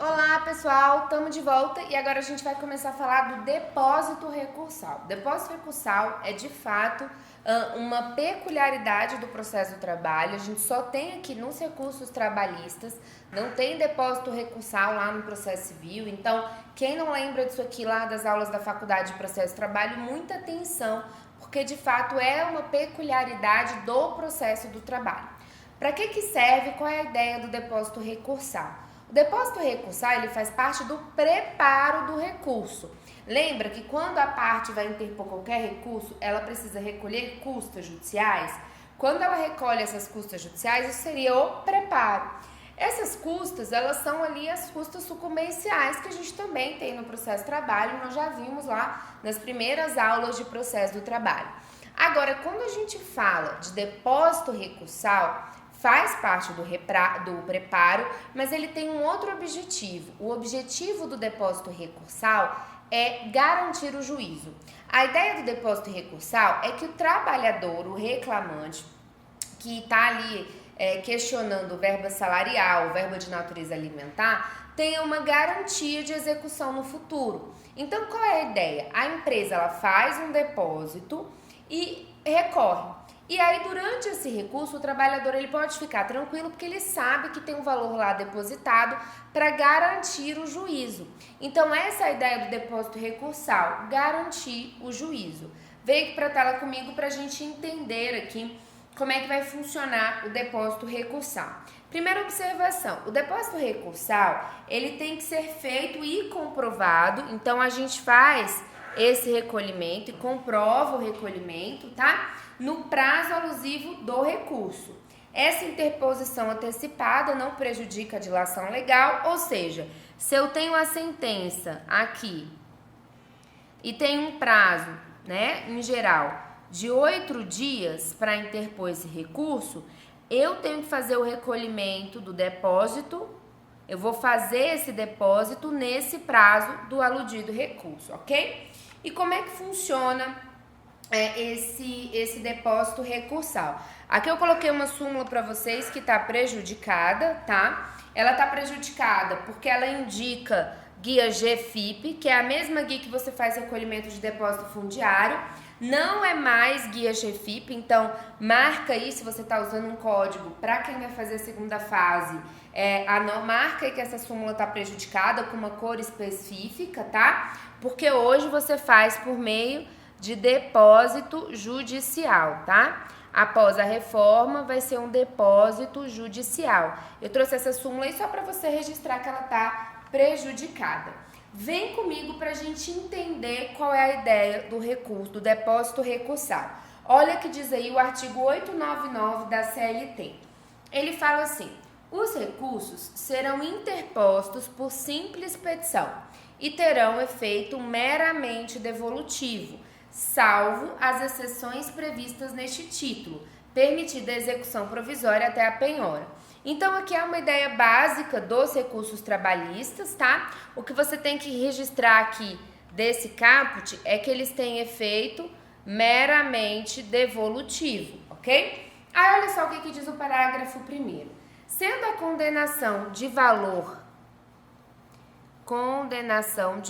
Olá pessoal, estamos de volta e agora a gente vai começar a falar do depósito recursal. O depósito recursal é de fato uma peculiaridade do processo do trabalho. A gente só tem aqui nos recursos trabalhistas, não tem depósito recursal lá no processo civil. Então, quem não lembra disso aqui lá das aulas da faculdade de processo do trabalho, muita atenção, porque de fato é uma peculiaridade do processo do trabalho. Para que serve? Qual é a ideia do depósito recursal? O depósito recursal ele faz parte do preparo do recurso. Lembra que quando a parte vai interpor qualquer recurso, ela precisa recolher custas judiciais? Quando ela recolhe essas custas judiciais, isso seria o preparo. Essas custas, elas são ali as custas sucumbenciais que a gente também tem no processo do trabalho, nós já vimos lá nas primeiras aulas de processo do trabalho. Agora, quando a gente fala de depósito recursal, faz parte do preparo, mas ele tem um outro objetivo. O objetivo do depósito recursal é garantir o juízo. A ideia do depósito recursal é que o trabalhador, o reclamante, que está ali questionando verba salarial, verba de natureza alimentar, tenha uma garantia de execução no futuro. Então, qual é a ideia? A empresa ela faz um depósito e recorre. E aí, durante esse recurso, o trabalhador ele pode ficar tranquilo porque ele sabe que tem um valor lá depositado para garantir o juízo. Então, essa é a ideia do depósito recursal, garantir o juízo. Vem aqui para a tela comigo para a gente entender aqui como é que vai funcionar o depósito recursal. Primeira observação, o depósito recursal, ele tem que ser feito e comprovado, então a gente faz esse recolhimento e comprova o recolhimento, tá? No prazo alusivo do recurso. Essa interposição antecipada não prejudica a dilação legal, ou seja, se eu tenho a sentença aqui e tem um prazo, né, em geral, de 8 dias para interpor esse recurso, eu tenho que fazer o recolhimento do depósito, eu vou fazer esse depósito nesse prazo do aludido recurso, ok? E como é que funciona esse depósito recursal? Aqui eu coloquei uma súmula para vocês que está prejudicada, tá? Ela está prejudicada porque ela indica guia GFIP, que é a mesma guia que você faz recolhimento de depósito fundiário, não é mais guia GFIP, então marca aí se você está usando um código para quem vai fazer a segunda fase, marca aí que essa súmula está prejudicada com uma cor específica, tá? Porque hoje você faz por meio de depósito judicial, tá? Após a reforma vai ser um depósito judicial. Eu trouxe essa súmula aí só para você registrar que ela tá prejudicada. Vem comigo para a gente entender qual é a ideia do recurso, do depósito recursal. Olha que diz aí o artigo 899 da CLT. Ele fala assim: os recursos serão interpostos por simples petição e terão efeito meramente devolutivo, salvo as exceções previstas neste título, permitida a execução provisória até a penhora. Então, aqui é uma ideia básica dos recursos trabalhistas, tá? O que você tem que registrar aqui desse caput é que eles têm efeito meramente devolutivo, ok? Aí, olha só o que diz o parágrafo 1º. Sendo a condenação de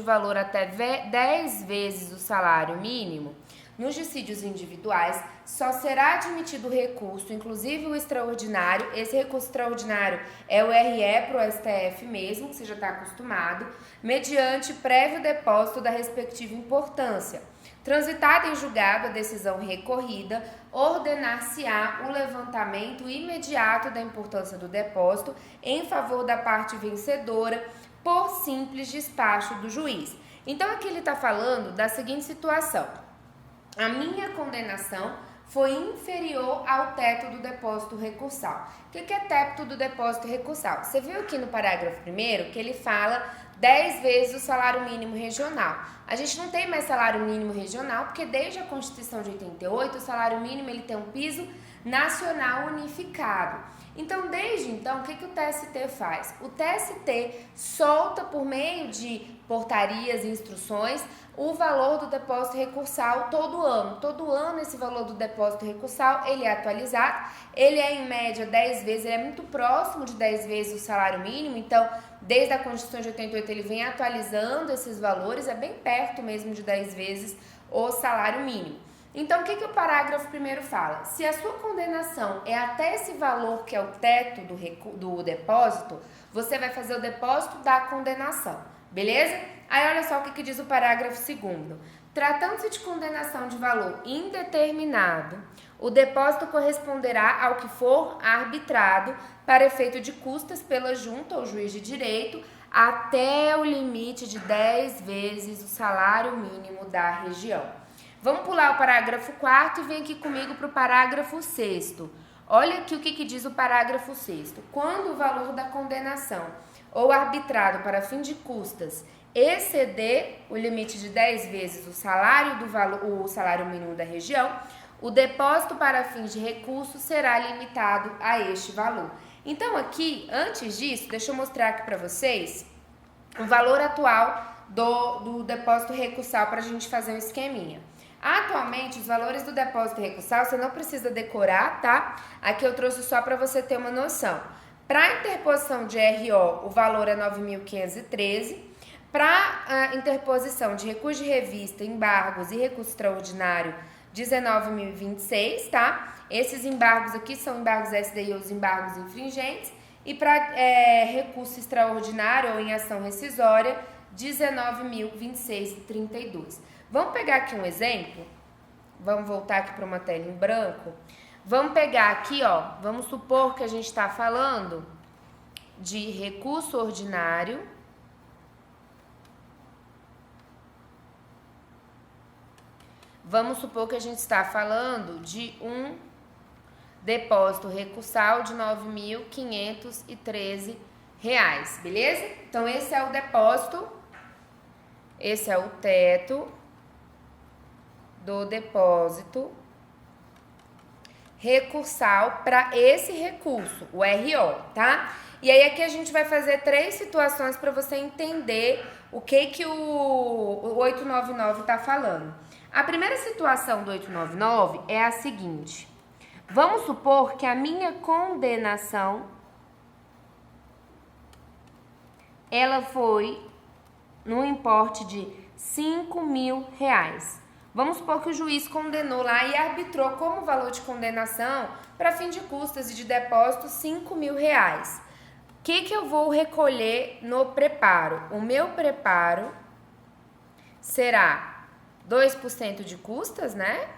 valor até 10 vezes o salário mínimo, nos dissídios individuais, só será admitido o recurso, inclusive o extraordinário. Esse recurso extraordinário é o RE para o STF mesmo, que você já está acostumado, mediante prévio depósito da respectiva importância. Transitada em julgado a decisão recorrida, ordenar-se-á o levantamento imediato da importância do depósito em favor da parte vencedora, por simples despacho do juiz. Então, aqui ele está falando da seguinte situação: a minha condenação foi inferior ao teto do depósito recursal. O que é teto do depósito recursal? Você viu aqui no parágrafo 1º que ele fala 10 vezes o salário mínimo regional. A gente não tem mais salário mínimo regional, porque desde a Constituição de 88, o salário mínimo ele tem um piso nacional unificado. Então, desde então, o que o TST faz? O TST solta por meio de portarias e instruções, o valor do depósito recursal todo ano. Todo ano esse valor do depósito recursal, ele é atualizado, ele é em média 10 vezes, ele é muito próximo de 10 vezes o salário mínimo, então desde a Constituição de 88 ele vem atualizando esses valores, é bem perto mesmo de 10 vezes o salário mínimo. Então, o que o parágrafo primeiro fala? Se a sua condenação é até esse valor que é o teto do depósito, você vai fazer o depósito da condenação, beleza? Aí, olha só o que diz o parágrafo segundo. Tratando-se de condenação de valor indeterminado, o depósito corresponderá ao que for arbitrado para efeito de custas pela junta ou juiz de direito até o limite de 10 vezes o salário mínimo da região. Vamos pular o parágrafo 4º e vem aqui comigo para o parágrafo 6º. Olha aqui o que diz o parágrafo 6º. Quando o valor da condenação ou arbitrado para fim de custas exceder o limite de 10 vezes o salário mínimo da região, o depósito para fins de recurso será limitado a este valor. Então aqui, antes disso, deixa eu mostrar aqui para vocês o valor atual do depósito recursal para a gente fazer um esqueminha. Atualmente, os valores do depósito recursal, você não precisa decorar, tá? Aqui eu trouxe só para você ter uma noção. Para interposição de RO, o valor é 9.513. Para interposição de recurso de revista, embargos e recurso extraordinário, 19.026, tá? Esses embargos aqui são embargos SDI ou os embargos infringentes. E para recurso extraordinário ou em ação rescisória, 19.026,32. Vamos pegar aqui um exemplo? Vamos voltar aqui para uma tela em branco. Vamos pegar aqui, ó, vamos supor que a gente está falando de recurso ordinário. Vamos supor que a gente está falando de um depósito recursal de R$ 9.513, beleza? Então, esse é o depósito, esse é o teto do depósito recursal para esse recurso, o RO, tá? E aí aqui a gente vai fazer 3 situações para você entender o que o 899 está falando. A primeira situação do 899 é a seguinte: vamos supor que a minha condenação ela foi no importe de R$5.000. Vamos supor que o juiz condenou lá e arbitrou como valor de condenação para fim de custas e de depósito R$5.000. O que eu vou recolher no preparo? O meu preparo será 2% de custas, né?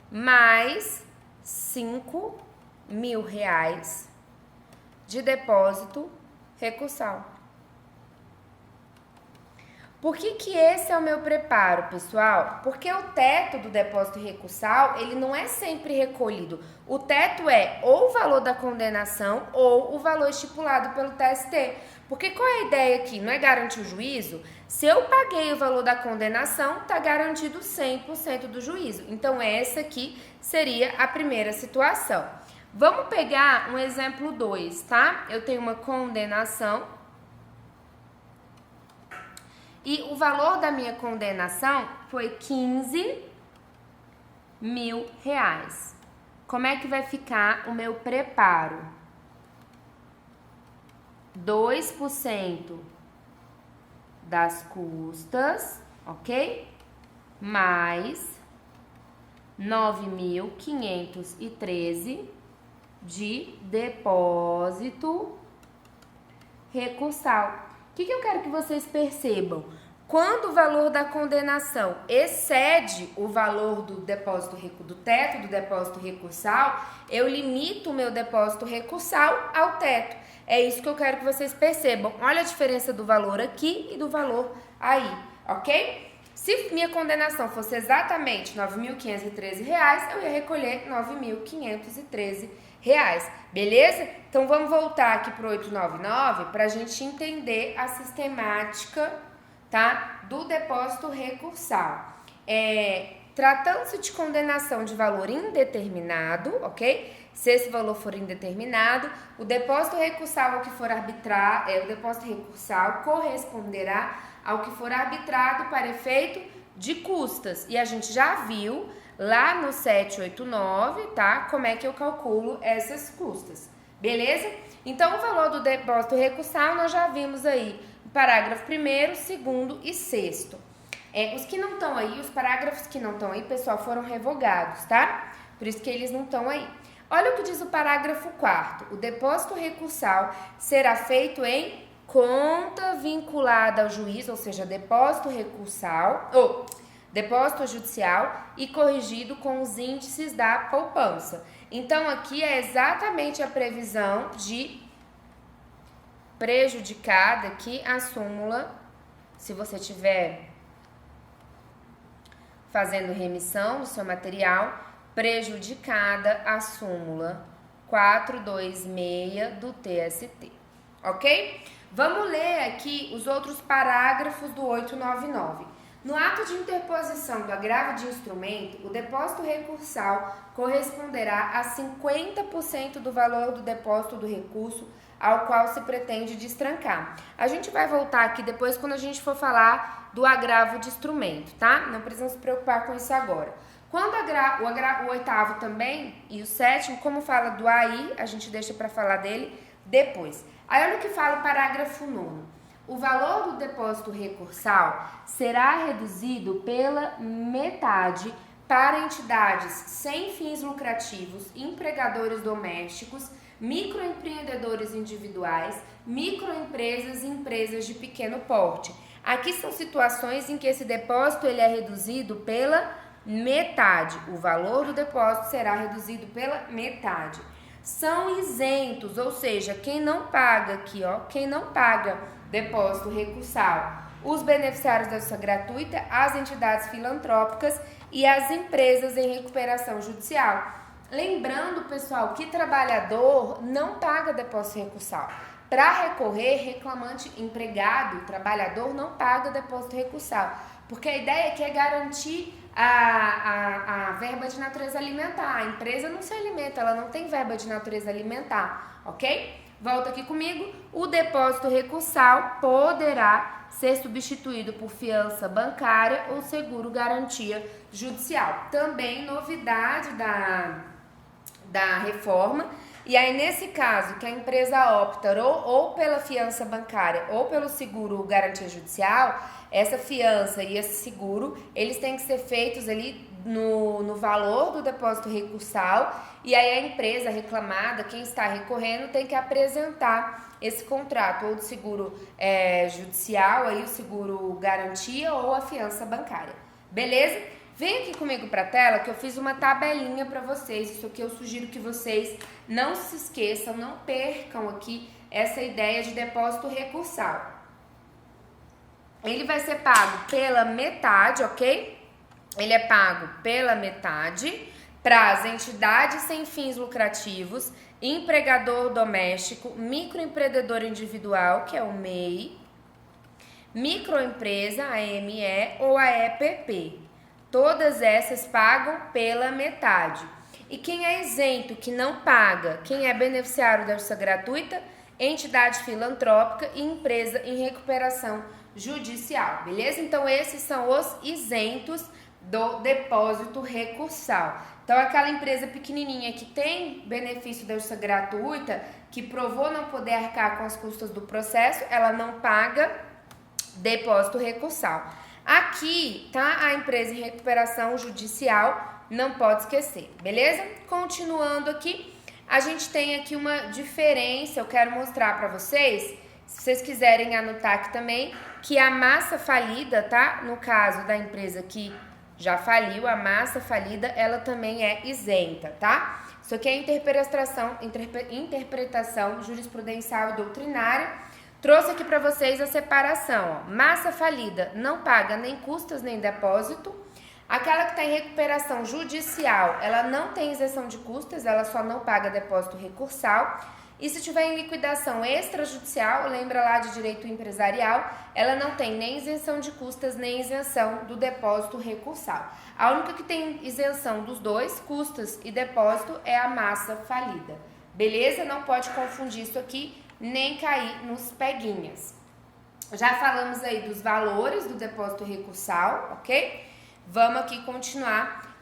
Mais R$5.000 de depósito recursal. Por que esse é o meu preparo, pessoal? Porque o teto do depósito recursal, ele não é sempre recolhido. O teto é ou o valor da condenação ou o valor estipulado pelo TST. Porque qual é a ideia aqui? Não é garantir o juízo? Se eu paguei o valor da condenação, está garantido 100% do juízo. Então, essa aqui seria a primeira situação. Vamos pegar um exemplo 2, tá? Eu tenho uma condenação e o valor da minha condenação foi R$15.000. Como é que vai ficar o meu preparo? 2% das custas, ok? Mais 9.513 de depósito recursal. O que eu quero que vocês percebam? Quando o valor da condenação excede o valor do teto do depósito recursal, eu limito o meu depósito recursal ao teto. É isso que eu quero que vocês percebam. Olha a diferença do valor aqui e do valor aí, ok? Se minha condenação fosse exatamente R$ 9.513, eu ia recolher R$ 9.513, beleza? Então, vamos voltar aqui para o 899 para a gente entender a sistemática, tá, do depósito recursal. tratando-se de condenação de valor indeterminado, ok? Se esse valor for indeterminado, o depósito recursal ao que for o depósito recursal corresponderá ao que for arbitrado para efeito de custas. E a gente já viu lá no 789, tá? Como é que eu calculo essas custas, beleza? Então, o valor do depósito recursal nós já vimos aí no parágrafo 1º, 2º e 6º. Os que não estão aí, os parágrafos que não estão aí, pessoal, foram revogados, tá? Por isso que eles não estão aí. Olha o que diz o parágrafo 4º. O depósito recursal será feito em conta vinculada ao juiz, ou seja, depósito recursal, ou depósito judicial e corrigido com os índices da poupança. Então, aqui é exatamente a previsão de prejudicada que a súmula, se você tiver fazendo remissão no seu material, prejudicada a súmula 426 do TST, ok? Vamos ler aqui os outros parágrafos do 899. No ato de interposição do agravo de instrumento, o depósito recursal corresponderá a 50% do valor do depósito do recurso ao qual se pretende destrancar. A gente vai voltar aqui depois quando a gente for falar do agravo de instrumento, tá? Não precisamos se preocupar com isso agora. Quando o 8º também e o 7º, como fala do AI, a gente deixa para falar dele depois. Aí olha o que fala o parágrafo 9º. O valor do depósito recursal será reduzido pela metade para entidades sem fins lucrativos, empregadores domésticos, microempreendedores individuais, microempresas e empresas de pequeno porte. Aqui são situações em que esse depósito ele é reduzido pela metade. O valor do depósito será reduzido pela metade. São isentos, ou seja, quem não paga aqui, ó, quem não paga depósito recursal, os beneficiários da justiça gratuita, as entidades filantrópicas e as empresas em recuperação judicial. Lembrando, pessoal, que trabalhador não paga depósito recursal. Para recorrer, reclamante, empregado, trabalhador não paga depósito recursal, porque a ideia aqui é garantir a verba de natureza alimentar. A empresa não se alimenta, ela não tem verba de natureza alimentar, ok? Volta aqui comigo. O depósito recursal poderá ser substituído por fiança bancária ou seguro garantia judicial. Também novidade da reforma. E aí, nesse caso, que a empresa opta ou pela fiança bancária ou pelo seguro garantia judicial, essa fiança e esse seguro, eles têm que ser feitos ali no valor do depósito recursal, e aí a empresa reclamada, quem está recorrendo, tem que apresentar esse contrato, ou do seguro judicial, aí o seguro garantia ou a fiança bancária. Beleza? Vem aqui comigo para a tela que eu fiz uma tabelinha para vocês. Isso aqui eu sugiro que vocês não se esqueçam, não percam aqui essa ideia de depósito recursal. Ele vai ser pago pela metade, ok? Ele é pago pela metade para as entidades sem fins lucrativos, empregador doméstico, microempreendedor individual, que é o MEI, microempresa, a ME ou a EPP. Todas essas pagam pela metade. E quem é isento, que não paga, quem é beneficiário da justiça gratuita, entidade filantrópica e empresa em recuperação judicial, beleza? Então, esses são os isentos do depósito recursal. Então, aquela empresa pequenininha que tem benefício da justiça gratuita, que provou não poder arcar com as custas do processo, ela não paga depósito recursal. Aqui, tá? A empresa em recuperação judicial, não pode esquecer, beleza? Continuando aqui, a gente tem aqui uma diferença, eu quero mostrar para vocês, se vocês quiserem anotar aqui também, que a massa falida, tá? No caso da empresa que já faliu, a massa falida, ela também é isenta, tá? Isso aqui é interpretação jurisprudencial e doutrinária. Trouxe aqui para vocês a separação, ó. Massa falida não paga nem custas nem depósito. Aquela que está em recuperação judicial, ela não tem isenção de custas, ela só não paga depósito recursal. E se tiver em liquidação extrajudicial, lembra lá de direito empresarial, ela não tem nem isenção de custas, nem isenção do depósito recursal. A única que tem isenção dos dois, custas e depósito, é a massa falida. Beleza? Não pode confundir isso aqui, nem cair nos peguinhas. Já falamos aí dos valores do depósito recursal, ok? Vamos aqui continuar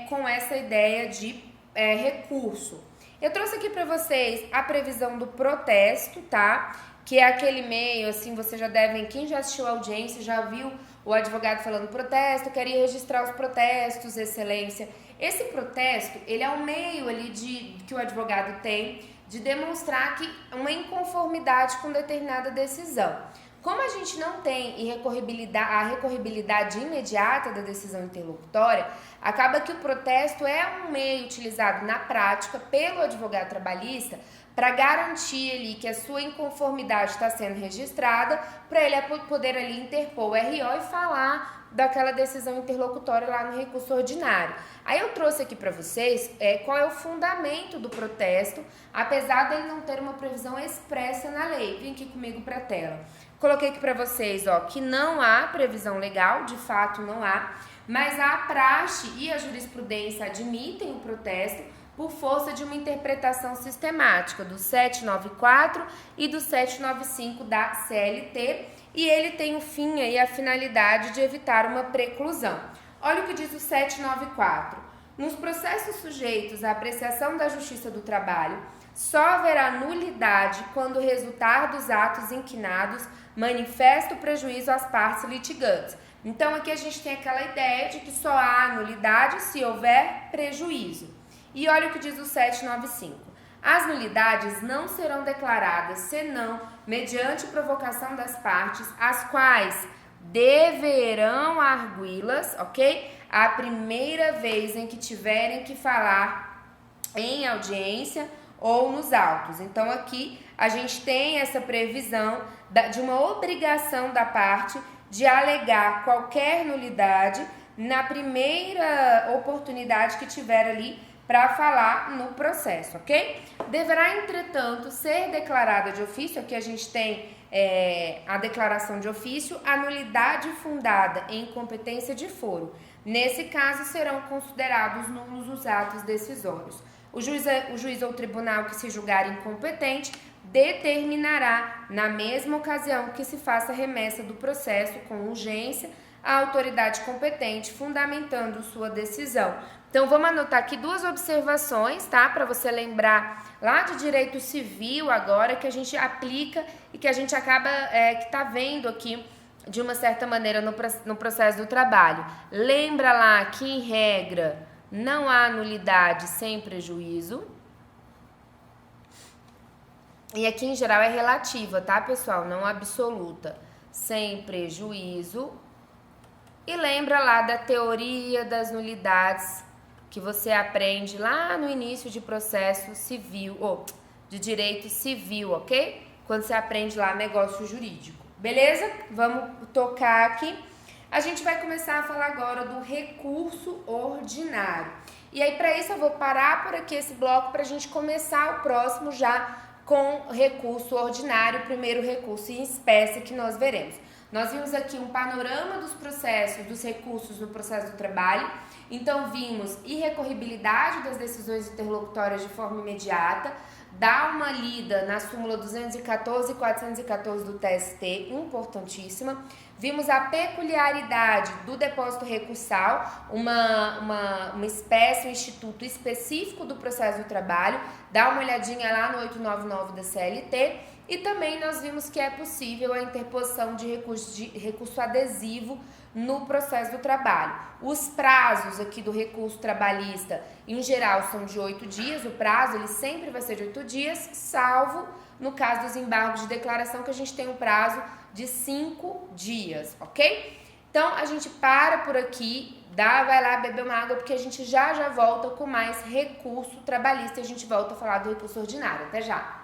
com essa ideia de recurso. Eu trouxe aqui para vocês a previsão do protesto, tá? Que é aquele meio, assim, vocês já devem, quem já assistiu a audiência, já viu o advogado falando protesto, queria registrar os protestos, excelência. Esse protesto, ele é um meio ali que o advogado tem de demonstrar que uma inconformidade com determinada decisão. Como a gente não tem a recorribilidade imediata da decisão interlocutória, acaba que o protesto é um meio utilizado na prática pelo advogado trabalhista para garantir ali que a sua inconformidade está sendo registrada, para ele poder ali interpor o RO e falar daquela decisão interlocutória lá no recurso ordinário. Aí eu trouxe aqui para vocês qual é o fundamento do protesto, apesar dele não ter uma previsão expressa na lei. Vem aqui comigo para a tela. Coloquei aqui para vocês, que não há previsão legal, de fato não há, mas a praxe e a jurisprudência admitem o protesto por força de uma interpretação sistemática do 794 e do 795 da CLT, e ele tem o fim e a finalidade de evitar uma preclusão. Olha o que diz o 794. Nos processos sujeitos à apreciação da Justiça do Trabalho, só haverá nulidade quando o resultar dos atos inquinados manifesta o prejuízo às partes litigantes. Então, aqui a gente tem aquela ideia de que só há nulidade se houver prejuízo. E olha o que diz o 795. As nulidades não serão declaradas senão mediante provocação das partes, as quais deverão arguí-las, ok? A primeira vez em que tiverem que falar em audiência ou nos autos. Então, aqui a gente tem essa previsão de uma obrigação da parte de alegar qualquer nulidade na primeira oportunidade que tiver ali para falar no processo, ok? Deverá, entretanto, ser declarada de ofício, aqui a gente tem a declaração de ofício, a nulidade fundada em incompetência de foro. Nesse caso, serão considerados nulos os atos decisórios. O juiz ou tribunal que se julgar incompetente determinará, na mesma ocasião que se faça remessa do processo com urgência, a autoridade competente, fundamentando sua decisão. Então, vamos anotar aqui duas observações, tá? Para você lembrar lá de direito civil agora, que a gente aplica e que a gente acaba, que tá vendo aqui, de uma certa maneira, no processo do trabalho. Lembra lá que, em regra, não há nulidade sem prejuízo. E aqui, em geral, é relativa, tá, pessoal? Não absoluta. Sem prejuízo. E lembra lá da teoria das nulidades que você aprende lá no início de processo civil, ou de direito civil, ok? Quando você aprende lá negócio jurídico. Beleza? Vamos tocar aqui. A gente vai começar a falar agora do recurso ordinário. E aí, para isso, eu vou parar por aqui esse bloco para a gente começar o próximo já com recurso ordinário, o primeiro recurso em espécie que nós veremos. Nós vimos aqui um panorama dos processos, dos recursos no processo do trabalho. Então, vimos irrecorribilidade das decisões interlocutórias de forma imediata, dá uma lida na súmula 214 e 414 do TST, importantíssima. Vimos a peculiaridade do depósito recursal, uma espécie, um instituto específico do processo do trabalho. Dá uma olhadinha lá no 899 da CLT. E também nós vimos que é possível a interposição de recurso adesivo no processo do trabalho. Os prazos aqui do recurso trabalhista, em geral, são de 8 dias. O prazo, ele sempre vai ser de 8 dias, salvo no caso dos embargos de declaração, que a gente tem um prazo de 5 dias, ok? Então, a gente para por aqui, vai lá beber uma água, porque a gente já volta com mais recurso trabalhista e a gente volta a falar do recurso ordinário. Até já!